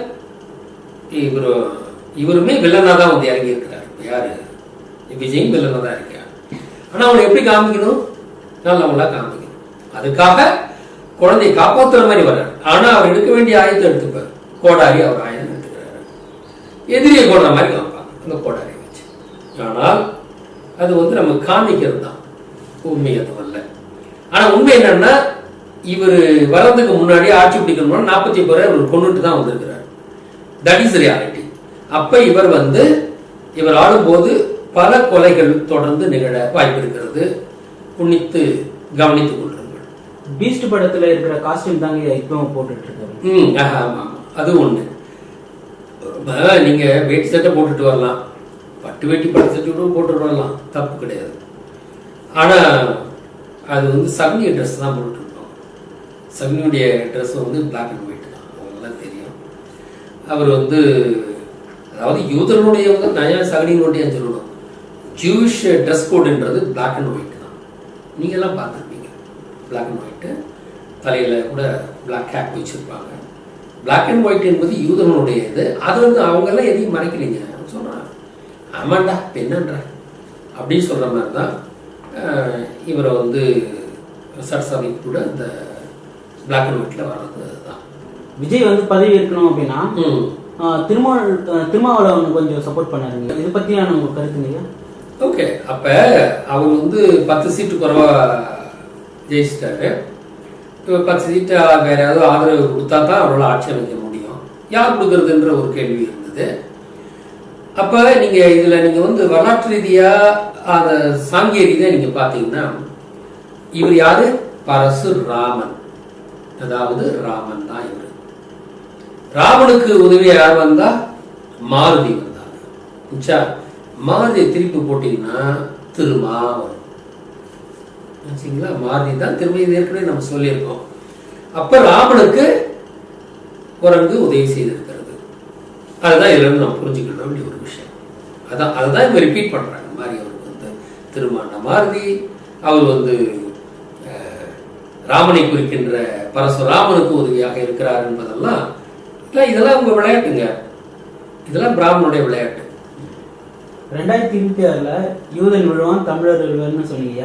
இவருமே வில்லனா தான் வந்து இறங்கி இருக்கிறார். யாரு, விஜயும் வில்லனா தான் இருக்கார். ஆனா அவனை எப்படி காமிக்கணும், நல்லவங்களா காமிக்கணும். அதுக்காக குழந்தையை காப்பாற்றுற மாதிரி வர்றாரு. ஆனா அவர் எடுக்க வேண்டிய ஆயுதத்தை எடுத்துப்பார். கோடாரி அவர் ஆயுதம் எடுத்துக்கிறாரு. எதிரியை போடுற மாதிரி காமிப்பாங்க அந்த கோடாரியை வச்சு. ஆனால் அது வந்து நம்ம காமிக்கிறது தான், உண்மை அது அல்ல. ஆனா உண்மை என்னன்னா, இவர் வர்றதுக்கு முன்னாடி ஆட்சி பிடிக்கணும்னா 40 பேரை இவர் கொண்டுட்டு தான் வந்திருக்கிறார். That is reality. அப்ப இவர் ஆளும்போது பல கொலைகள் தொடர்ந்து நிகழ வாய்ப்பு இருக்கிறது. உன்னித்து கவனித்துக் கொள்ளுங்கள். பீஸ்ட் படத்துல இருக்கிற காஸ்டியூம் தாங்க இப்போ போட்டுட்டு இருக்காரு. அது ஒண்ணு. நீங்க வேட்டி சட்டை போட்டுட்டு வரலாம், பட்டு வேட்டி பட்டு சட்டை கூட போட்டுட்டு வரலாம், தப்பு கிடையாது. ஆனா அது வந்து சகுனி ட்ரெஸ் தான் போட்டுட்டு இருக்கோம். சகுனியுடைய ட்ரெஸ் வந்து பிளாக் அண்ட் ஒயிட் தான், அவங்களாம் தெரியும். அவர் வந்து அதாவது யூதர்களுடைய நயா சகுனியினுடைய சொல்லணும். ஜூஷ் ட்ரெஸ் கோடுன்றது பிளாக் அண்ட் ஒயிட் தான். நீங்க எல்லாம் பார்த்துருப்பீங்க, பிளாக் அண்ட் ஒயிட். தலையில கூட பிளாக் கேப் வச்சிருப்பாங்க. பிளாக் அண்ட் ஒயிட் என்பது யூதர்களுடைய இது. அது வந்து அவங்க எல்லாம் எதையும் மறைக்கிறீங்க சொல்றாங்க. ஆமாண்டா என்னன்ற அப்படின்னு சொல்ற மாதிரி தான் இவரை வந்து சரசாமி கூட இந்த பிளாக் அண்ட் ஒயிட்ல வர்றது தான். விஜய் வந்து பதவி இருக்கணும் அப்படின்னா திருமாவளவன் கொஞ்சம் சப்போர்ட் பண்ணாருங்க. இதை பத்தியான உங்க கருத்துங்க? ஓகே, அப்ப அவர் வந்து 10 சீட்டு குறைவா ஜெயிச்சிட்டாரு. இப்போ 10 சீட்டு வேற ஏதாவது ஆதரவு கொடுத்தா தான் அவரால் ஆட்சி அமைக்க முடியும். யார் கொடுக்கறதுன்ற ஒரு கேள்வி இருந்தது. அப்ப நீங்க இதுல நீங்க வந்து வரலாற்று ரீதியா அந்த சாங்கிய ரீதியா நீங்க பாத்தீங்கன்னா இவர் யாரு, பரசுராமன். அதாவது ராமன் தான் இவர். ராமனுக்கு உதவி யார் வந்தா, மாருதி வந்தாங்க. மாருதியை திருப்பி போட்டீங்கன்னா திருமா வரும். மாருதி தான் திரும்ப ஏற்கனவே நம்ம சொல்லியிருக்கோம். அப்ப ராமனுக்கு குரங்கு உதவி செய்திருக்கிறது. அதுதான் இதுல இருந்து நம்ம புரிஞ்சுக்கிட வேண்டிய ஒரு விஷயம். அதுதான் இவங்க ரிப்பீட் பண்றாங்க. மாதிரி அவருக்கு வந்து திருமான மாருதி, அவர் வந்து ராமனை குறிக்கின்ற பரசுராமனுக்கு உதவியாக இருக்கிறார் என்பதெல்லாம் இதெல்லாம் உங்க விளையாட்டுங்க. இதெல்லாம் பிராமணனுடைய விளையாட்டு. 2026 யூதன் விழுவான் தமிழர் விழுவான்னு சொன்னீங்க.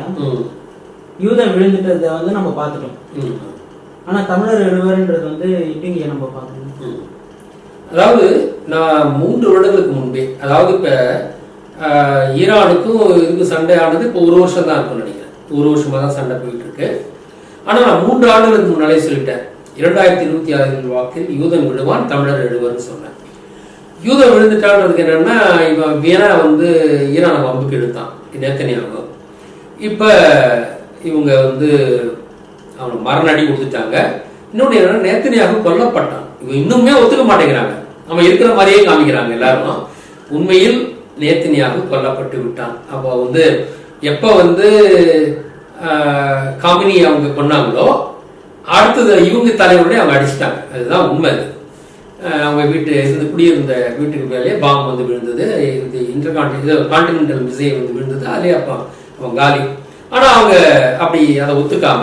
யூதன் விழுந்துட்டதை வந்து நம்ம பார்த்துட்டோம். ஆனா தமிழர் எழுவர்ன்றது வந்து எப்படிங்க நம்ம பார்க்கணும்? அதாவது நான் 3 வருடங்களுக்கு முன்பே, அதாவது இப்ப ஈரானுக்கும் இதுக்கு சண்டை ஆனது இப்போ 1 வருஷம் தான் இருக்கும்னு நினைக்கிறேன். 1 வருஷமா தான் சண்டை போயிட்டு இருக்கு. ஆனா நான் 3 ஆண்டுகளுக்கு முன்னாலே சொல்லிட்டேன், 2026 வாக்கில் யூதன் விழுவான் தமிழர் எழுவர்னு சொன்னேன். யூதன் விழுந்துட்டான்றதுக்கு என்னன்னா, இவன் வீணா வந்து ஈரானை வம்புக்கு எடுத்தான் நேத்தனியாகும். இப்ப இவங்க வந்து அவனுக்கு மரண அடி கொடுத்துட்டாங்க. இன்னொன்று என்னன்னா, நேத்தனியாக கொல்லப்பட்டான். இவன் இன்னுமே ஒத்துக்க மாட்டேங்கிறாங்க, அவன் இருக்கிற மாதிரியே காமிக்கிறாங்க எல்லாரும். உண்மையில் நேத்தனியாக கொல்லப்பட்டு விட்டான். அப்போ வந்து எப்போ வந்து காமினி அவங்க கொண்டாங்களோ அடுத்தது இவங்க தலைவருடைய அவங்க அடிச்சிட்டாங்க. அதுதான் உண்மை. அவங்க வீட்டு இருந்து குடியிருந்த வீட்டுக்கு மேலே பாம்பு வந்து விழுந்தது. இது கான்டினென்டல் மிசைல் வந்து விழுந்தது. அதே அப்போ அவன் காலி. ஆனால் அவங்க அப்படி அதை ஒத்துக்காம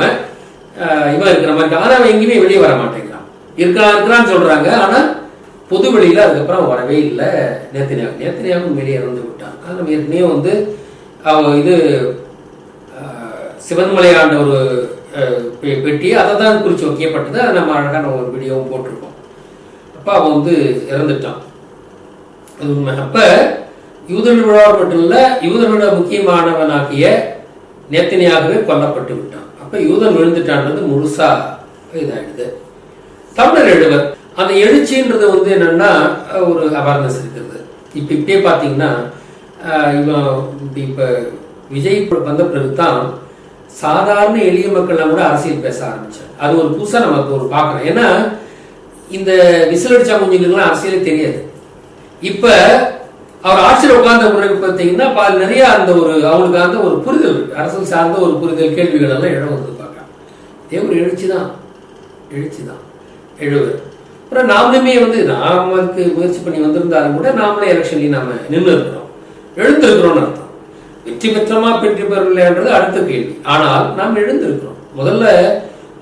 இவன் இருக்கிற மாதிரி, ஆனால் அவன் எங்கேயுமே வெளியே வர மாட்டேங்கிறான். இருக்கிறான்னு சொல்றாங்க, ஆனால் பொது வெளியில அதுக்கப்புறம் வரவே இல்லை. நேத்தனியாகவும் வெளியே இறந்து விட்டான். அது நம்ம ஏற்கனவே வந்து அவன் இது சிவன்மலையாண்ட ஒரு பெட்டி அதை தான் குறித்து வைக்கப்பட்டது. அதை நம்ம அழகான ஒரு வீடியோவும் போட்டிருக்கோம். அப்ப அவன் வந்து இறந்துட்டான், அது உண்மை. அப்ப யூதர்கள் விழா மட்டும் இல்ல, யூதர்களோட முக்கியமானவனாகிய நேத்தனியாகவே கொல்லப்பட்டு விட்டான். அப்ப யூதன் விழுந்துட்டான்றது முழுசா இதாயிடுது. தமிழர் எழுவர் அந்த எழுச்சின்றது வந்து என்னன்னா ஒரு அவேர்னஸ் இருக்கிறது. இப்ப இப்படியே பாத்தீங்கன்னா இவன் இப்ப விஜய் வந்த பிறகுதான் சாதாரண எளிய மக்கள்லாம் கூட அரசியல் பேச ஆரம்பிச்சாங்க. அது ஒரு புதுசா நமக்கு ஒரு பார்க்கணும். ஏன்னா இந்த விசிலடிச்சா குஞ்சுங்களுக்குலாம் அரசியலே தெரியாது. இப்ப அவர் ஆட்சியில் உட்கார்ந்த முறைக்கு பார்த்தீங்கன்னா நிறைய அந்த ஒரு அவங்களுக்கு அந்த ஒரு புரிதல், அரசியல் சார்ந்த ஒரு புரிதல், கேள்விகள் எல்லாம் இடம் வந்து பார்க்கலாம். இதே ஒரு எழுச்சிதான் எழுவர். அப்புறம் நாமளுமே வந்து நாமக்கு முயற்சி பண்ணி வந்திருந்தாலும் கூட நாமளே எலெக்ஷன்லையும் நாம நின்று இருக்கிறோம், எழுந்திருக்கிறோம்னு அர்த்தம். வெற்றி பெற்றமா பெற்று பெறலைன்றது அடுத்த கேள்வி. ஆனால் நாம் எழுந்திருக்கிறோம். முதல்ல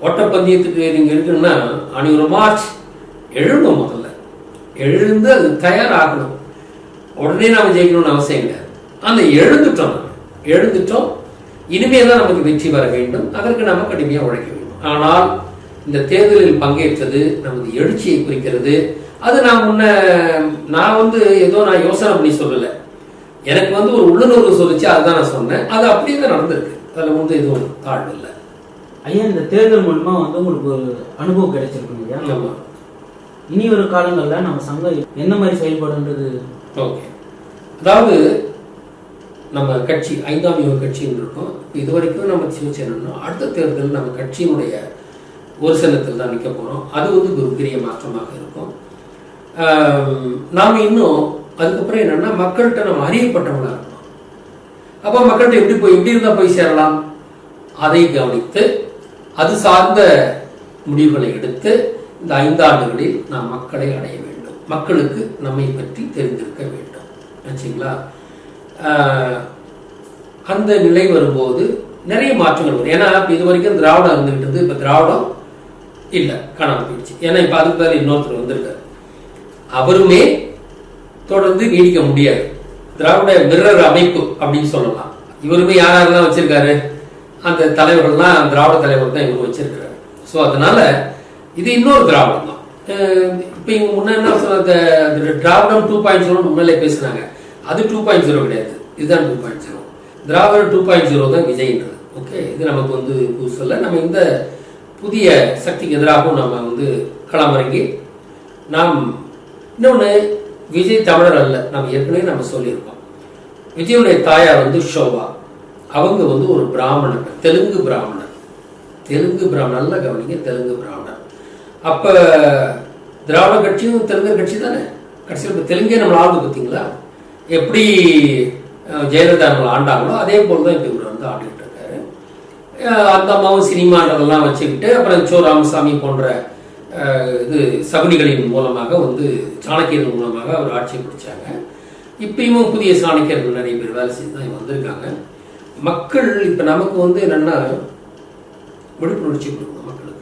ஓட்டப்பந்தயத்துக்கு நீங்க இருக்குன்னா அன்னைக்கு ஒரு மார்ச் எழுணும். முதல்ல எழுந்து அது தயாராகணும். உடனே நாம ஜெயிக்கணும்னு அவசியம் கிடையாது. அந்த எழுந்துட்டோம். இனிமே தான் நமக்கு வெற்றி வர வேண்டும். அதற்கு நாம கடுமையாக உழைக்க வேண்டும். ஆனால் இந்த தேர்தலில் பங்கேற்றது நமது எழுச்சியை குறிக்கிறது. அது நான் வந்து ஏதோ நான் யோசனை பண்ணி சொல்லலை, எனக்கு வந்து ஒரு உள்ளுணர்வு சொல்லிச்சு, அதுதான் நான் சொன்னேன். அது அப்படியே தான் நடந்திருக்கு. அதில் வந்து எதுவும் தாழ்வு இல்லை. ஐயா, இந்த தேர்தல் மூலமா வந்து உங்களுக்கு ஒரு அனுபவம் கிடைச்சிருக்கும் இல்லையா? ஆமாம். இனி ஒரு காலங்களில் நம்ம சங்கம் என்ன மாதிரி செயல்படுன்றது. ஓகே, அதாவது நம்ம கட்சி 5ஆம் யுக கட்சின்னு இருக்கோம். இது வரைக்கும் நம்ம சிவச்சேனன்னா அடுத்த தேர்தல் நம்ம கட்சியினுடைய ஒரு சின்னத்தில் தான் நிற்க போகிறோம். அது வந்து ஒரு பெரிய மாற்றமாக இருக்கும். நாம் இன்னும் அதுக்கப்புறம் என்னன்னா மக்கள்கிட்ட நம்ம அறியப்பட்டவங்களா இருக்கணும். அப்போ மக்கள்கிட்ட எப்படி இருந்தால் போய் சேரலாம், அதை கவனித்து அது சார்ந்த முடிவுகளை எடுத்து இந்த 5 ஆண்டுகளில் நாம் மக்களை அடைய வேண்டும். மக்களுக்கு நம்மை பற்றி தெரிந்திருக்க வேண்டும். ஆச்சுங்களா? அந்த நிலை வரும்போது நிறைய மாற்றங்கள் வரும். ஏன்னா இது வரைக்கும் திராவிடம் இருந்துகிட்டு, இப்ப திராவிடம் இல்லை, காணாம போயிடுச்சு. ஏன்னா இப்ப அதுக்கு பதில் இன்னொருத்தர் வந்திருக்காரு. அவருமே தொடர்ந்து நீடிக்க முடியாது. திராவிட மிரர் அமைப்பு அப்படின்னு சொல்லலாம். இவருமே யாரெல்லாம் வச்சிருக்காரு, அந்த தலைவர்கள்லாம் திராவிட தலைவர் தான் இவரு வச்சிருக்காரு. ஸோ அதனால இது இன்னொரு திராவிடம் தான். இப்ப இவங்க முன்ன என்ன சொன்ன திராவிடம் 2.0 முன்னாலே பேசினாங்க. அது 2.0 கிடையாது, இதுதான் 2.0. திராவிடம் 2.0 தான் விஜய்ன்றது. ஓகே, இது நமக்கு வந்து புதுசல்ல. நம்ம இந்த புதிய சக்திக்கு எதிராகவும் நம்ம வந்து களமிறங்கி நாம் இன்னொன்று, விஜய் தமிழர் அல்ல. நம்ம ஏற்கனவே நம்ம சொல்லியிருக்கோம். விஜயுடைய தாயார் வந்து ஷோபா. அவங்க வந்து ஒரு பிராமணன், தெலுங்கு பிராமணன். நல்ல கவனிங்க, தெலுங்கு பிராமணன். அப்ப திராவிட கட்சியும் தெலுங்கு கட்சி தானே. கட்சியில் இப்போ தெலுங்கே நம்மளை ஆளுது பார்த்தீங்களா? எப்படி ஜெயலலிதா நம்மளை ஆண்டாங்களோ அதே போல் தான் இப்போ இவர் வந்து ஆடிட்டு இருக்காரு. அந்த அம்மாவும் சினிமான்றதெல்லாம் வச்சுக்கிட்டு அப்புறம் சோ ராமசாமி போன்ற இது சகுனிகளின் மூலமாக வந்து சாணக்கியர்கள் மூலமாக அவர் ஆட்சியை பிடிச்சாங்க. இப்பயும் புதிய சாணக்கியர்கள் நிறைய பேர் வேலை செய்து தான் வந்திருக்காங்க. மக்கள் இப்போ நமக்கு வந்து என்னன்னா விழிப்புணர்ச்சி கொடுக்கணும். மக்களுக்கு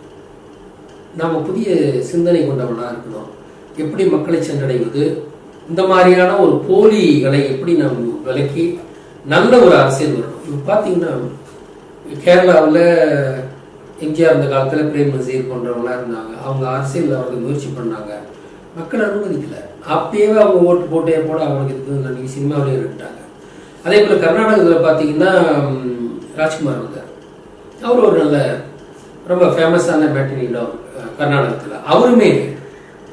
நாம் புதிய சிந்தனை கொண்டவனாக இருக்கணும். எப்படி மக்களை சென்றடைவது, இந்த மாதிரியான ஒரு போலிகளை எப்படி நாம் விலக்கி நல்ல ஒரு அரசியல் வரணும். இப்போ பார்த்தீங்கன்னா கேரளாவில் எம்ஜிஆர் இந்த காலத்தில் பிரேம் நசீர் போன்றவங்களாம் இருந்தாங்க. அவங்க அரசியல் அவர்கள் முயற்சி பண்ணாங்க, மக்கள் அனுமதிக்கலை. அப்பயே அவங்க ஓட்டு போட்டே போட அவங்களுக்கு இருக்குது, நீங்கள் சினிமாவிலே இருந்துட்டாங்க. அதே போல் கர்நாடகத்தில் பார்த்தீங்கன்னா ராஜ்குமார் வந்தார். அவர் ஒரு நல்ல ரொம்ப ஃபேமஸான மேட்டினியில் கர்நாடகத்தில் அவருமே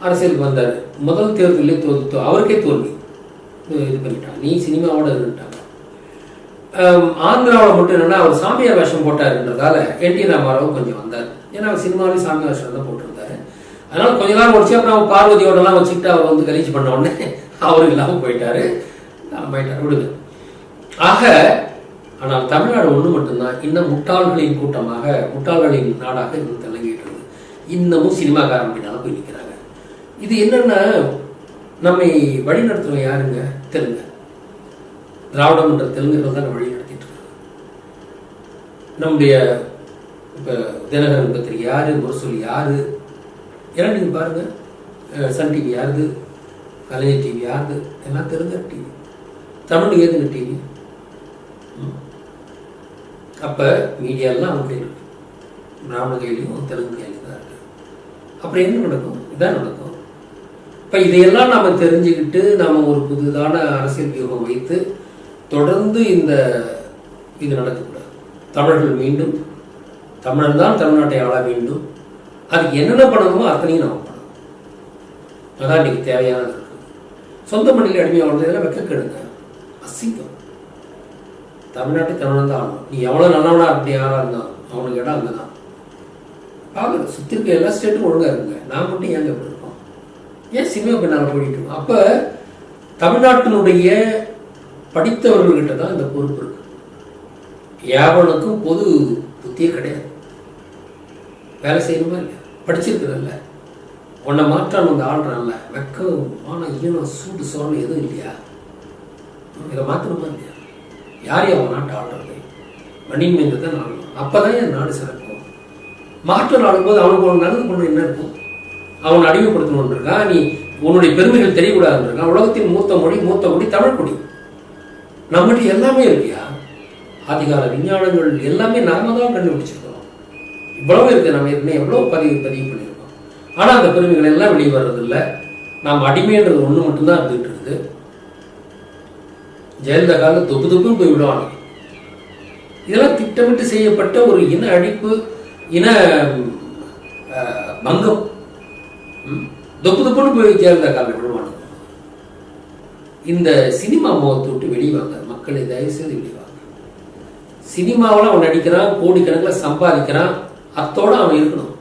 அரசியலுக்கு வந்தார். முதல் தேர்தலே அவருக்கே தோல்வி இது பண்ணிட்டாங்க. நீ சினிமாவோட இருந்துட்டாங்க. ஆந்திராவில் மட்டும் என்னன்னா அவர் சாமியார் வேஷம் போட்டாருன்றதால என்டி ராமாராவும் கொஞ்சம் வந்தார். ஏன்னா அவர் சினிமாவிலேயும் சாமியார் வேஷம் தான் போட்டிருந்தாரு. அதனால கொஞ்ச நாள் முடிச்சு அப்புறம் அவர் பார்வதியோடலாம் வச்சுக்கிட்டு அவர் வந்து கலீஜ் பண்ண உடனே அவரும் இல்லாமல் போயிட்டாரு விடுங்க. ஆக ஆனால் தமிழ்நாடு ஒன்று மட்டும்தான் இன்னும் முட்டாள்களின் கூட்டமாக, முட்டாள்களின் நாடாக இன்னும் திளங்கிட்டு இருக்கு. இன்னமும் சினிமாக்காரன் பின்னால போய் நிற்கிறாங்க. இது என்னன்னா, நம்மை வழிநடத்துறவங்க யாருங்க? தெலுங்கு, திராவிடம் என்ற தெலுங்குகள் தான் வழி நடத்திட்டு இருக்காங்க. நம்முடைய இப்போ தினகரன் பத்திரிகை யாரு, முரசொலி யாரு, ஏன்னா நீங்க பாருங்க, சன் டிவி யாருது, கலைஞர் டிவி யாருது, எல்லாம் தெலுங்கு டிவி. தமிழ் ஏதுங்க டிவி? அப்ப மீடியாலாம் அவங்க இருக்கு, பிராமண கையிலையும் தெலுங்கு கையிலையும் தான் இருக்கு. அப்புறம் என்ன நடக்கும்? இதான் நடக்கும். இப்ப இதையெல்லாம் நாம தெரிஞ்சுக்கிட்டு நாம ஒரு புதுதான அரசியல் வியூகம் வைத்து தொடர்ந்து இது நடக்கக்கூடாது. தமிழர்கள் மீண்டும் தமிழர் தான் தமிழ்நாட்டை ஆள வேண்டும். அதுக்கு என்னென்ன பண்ணணுமோ அத்தனையும் நம்ம பண்ணணும். அதான் இன்னைக்கு தேவையானது இருக்கு. சொந்த மண்ணில் அடிமையாக வளர்ந்ததெல்லாம் வெக்க கெடுங்க, அசிங்கம். தமிழ்நாட்டை தமிழன் தான் ஆகணும். நீ எவ்வளவு நல்லவனா அப்படி யாரா இருந்தாலும் அவனுக்கு இடம் அங்கதான். பாக்குறது சுத்தி இருக்க எல்லா ஸ்டேட்டும் ஒழுங்கா இருக்குங்க, நான் மட்டும் ஏங்க இப்படி இருக்கோம்? ஏன் சினிமா பின்னால போயிட்டு இருக்கோம்? அப்ப தமிழ்நாட்டினுடைய படித்தவர்கள்கிட்ட தான் இந்த பொறுப்பு இருக்கு. யாவனுக்கும் பொது புத்தியே கிடையாது. வேலை செய்யணுமா இல்லையா? படிச்சிருக்கிறல்ல, உன்னை மாற்றான் வந்து ஆள்றான்ல, வெக்கம் ஆனா ஈனம் சூடு சோழன் எதுவும் இல்லையா? இதை மாற்றணுமா இல்லையா? யார் அவன் நாட்டை ஆள்றது? மணிமேந்து தான் ஆளணும். அப்பதான் என் நாடு சிறக்கும். மாற்றம் ஆளும்போது அவனுக்கு ஒரு நடந்து கொண்டு என்ன இருக்கும்? அவனை அடிமைப்படுத்தணும்னு இருக்கான். நீ உன்னுடைய பெருமைகள் தெரியக்கூடாதுன்னு இருக்கான். உலகத்தின் மூத்த மொழி தமிழ் மொழி. நம்மகிட்ட எல்லாமே இருக்கியா? ஆதிகால விஞ்ஞானங்கள் எல்லாமே நாம தான் கண்டுபிடிச்சிருக்கோம். இவ்வளவு இருக்கு, நம்ம ஏற்கனவே எவ்வளவு பதிவு பண்ணியிருக்கோம். ஆனா அந்த பெருமைகள் எல்லாம் வெளியே வர்றது இல்லை. நாம் அடிமைன்றது ஒண்ணு மட்டும்தான் இருந்துட்டு இருக்குது. ஜெயலலிதா கால தொப்புன்னு போய் விடுவாங்க. இதெல்லாம் திட்டமிட்டு செய்யப்பட்ட ஒரு இன அழிப்பு, இன பங்கம். தொப்புன்னு போய் ஜெயலலிதா கால விடுவாங்க. இந்த சினிமா முகத்தை விட்டு வெளிவாங்க மக்களை, தயவு செய்து வெளிவாங்க. சினிமாவில் அவன் நடிக்கிறான், கோடிக்கணக்கில் சம்பாதிக்கிறான், அத்தோட அவன் இருக்கணும்.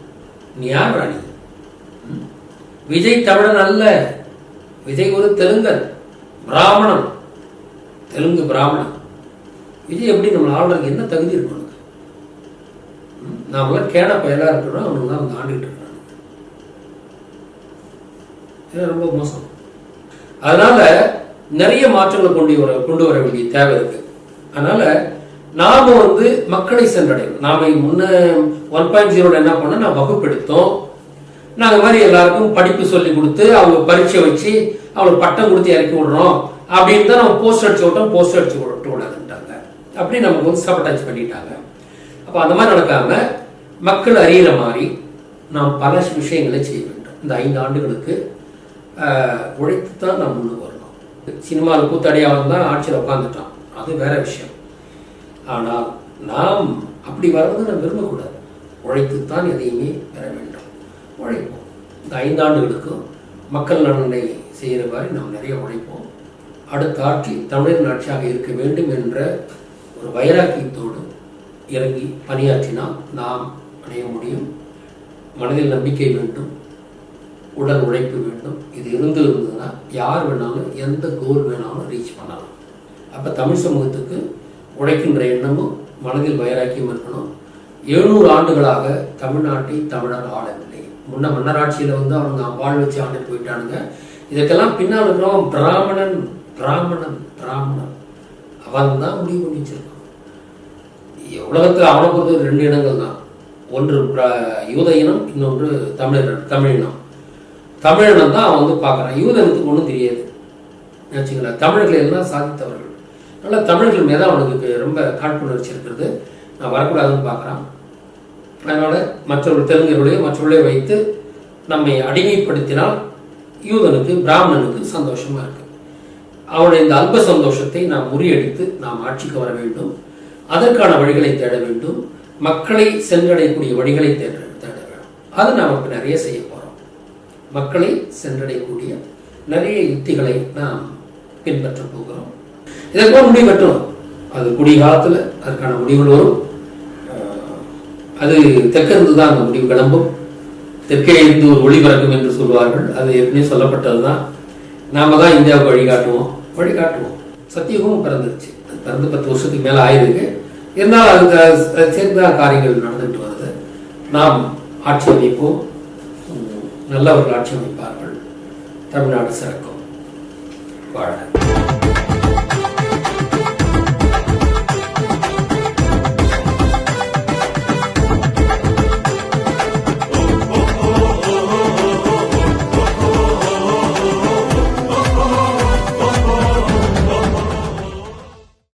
நீ யார் ராணி? விஜய் தமிழன் அல்ல. விஜய் ஒரு தெலுங்கன், பிராமணன், தெலுங்கு பிராமணன். விஜய் எப்படி நம்மளை ஆளுறதுக்கு என்ன தகுதி இருக்கும்? நாமெல்லாம் கேட பயலா இருக்கிறோம், அவனுக்கு தான் வந்து ஆண்டுகிட்டு இருக்கிறாங்க. ரொம்ப மோசம். அதனால நிறைய மாற்றங்களை கொண்டு வர வேண்டிய தேவை இருக்கு. அதனால நாம வந்து மக்களை சென்றடையும். நாம முன்ன 1.0 என்ன பண்ண, நான் வகுப்பெடுத்தோம். நாங்க மாதிரி எல்லாருக்கும் படிப்பு சொல்லி கொடுத்து அவங்க பரீட்சை வச்சு அவங்களுக்கு பட்டம் கொடுத்து இறக்கி விடுறோம் அப்படின்னு தான் நம்ம போஸ்ட் அடிச்சு விட்டோம். போஸ்ட் அடிச்சு விட்டு விடாதுட்டாங்க. அப்படி நமக்கு வந்து சபட்டாச்சு பண்ணிட்டாங்க. அப்ப அந்த மாதிரி நடக்காம மக்கள் அறியிற மாதிரி நாம் பல விஷயங்களை செய்ய வேண்டும். இந்த 5 ஆண்டுகளுக்கு உழைத்து தான் நாம் முன்னுக்கு வரணும். சினிமாவில் கூத்தடியாக தான் ஆட்சியில் உட்காந்துட்டோம், அது வேற விஷயம். ஆனால் நாம் அப்படி வர்றது நாம் விரும்பக்கூடாது. உழைத்துத்தான் எதையுமே பெற வேண்டும். உழைப்போம். இந்த 5 ஆண்டுகளுக்கும் மக்கள் நலனை செய்கிற மாதிரி நாம் நிறைய உழைப்போம். அடுத்த ஆட்சி தமிழரின் ஆட்சியாக இருக்க வேண்டும் என்ற ஒரு வைராக்கியத்தோடு இறங்கி பணியாற்றினால் நாம் அடைய முடியும். மனதில் நம்பிக்கை வேண்டும், உடல் உழைப்பு வேண்டும். இது இருந்ததுன்னா யார் வேணாலும் எந்த கோல் வேணாலும் ரீச் பண்ணலாம். அப்போ தமிழ் சமூகத்துக்கு உழைக்கின்ற எண்ணமும் மனதில் வைராக்கியம் இருக்கணும். 700 ஆண்டுகளாக தமிழ்நாட்டை தமிழர் ஆளவில்லை. முன்ன மன்னராட்சியில் வந்து அவங்க வாழ் வச்சு ஆண்டுட்டு போயிட்டானுங்க. இதுக்கெல்லாம் பின்னால் இருக்கிறவன் பிராமணன் பிராமணன் பிராமணன் அவன் தான் முடிவு பண்ணி வச்சிருக்கான். உலகத்தில் அவனை பொறுத்த 2 இனங்கள் தான். ஒன்று யூத இனம், இன்னொன்று தமிழினம். தமிழினம் தான் அவன் வந்து பார்க்குறான். யூதனுக்கு ஒன்றும் தெரியாது வச்சுங்களா. தமிழர்கள் எல்லாம் சாதித்தவர்கள். அதனால தமிழர்கள் மீது அவனுக்கு ரொம்ப காழ்ப்புணர்ச்சி இருக்கிறது. நான் வரக்கூடாதுன்னு பார்க்குறான். அதனால மற்றவர்கள் தெலுங்குகளையும் மற்றவர்களையும் வைத்து நம்மை அடிமைப்படுத்தினால் யூதனுக்கு பிராமணனுக்கு சந்தோஷமா இருக்கு. அவனுடைய இந்த அல்ப சந்தோஷத்தை நாம் முறியடித்து நாம் ஆட்சிக்கு வர வேண்டும். அதற்கான வழிகளை தேட வேண்டும். மக்களை சென்றடையக்கூடிய வழிகளை தேட வேண்டும். அது நாம் நிறைய செய்ய போறோம். மக்களை சென்றடையக்கூடிய நிறைய யுக்திகளை நாம் பின்பற்ற போகிறோம். இதற்கெல்லாம் முடிவு கட்டணும். அது கூடிய காலத்தில் அதுக்கான முடிவுகள் வரும். அது தெற்கிருந்து தான் அந்த முடிவு கிளம்பும். தெற்கே இருந்து ஒரு ஒளி பிறக்கும் என்று சொல்வார்கள். அது ஏற்கனவே சொல்லப்பட்டது தான். நாம தான் இந்தியாவுக்கு வழிகாட்டுவோம். சத்தியுகமும் பிறந்துருச்சு. அது பிறந்து 10 வருஷத்துக்கு மேலே ஆயிருக்கு. இருந்தாலும் அதுக்கு சேர்ந்த காரியங்கள் நடந்துகிட்டு வருது. நாம் ஆட்சி அமைப்போம். நல்லவர்கள் ஆட்சி அமைப்பார்கள். தமிழ்நாடு சிறக்கும். வாழ்க.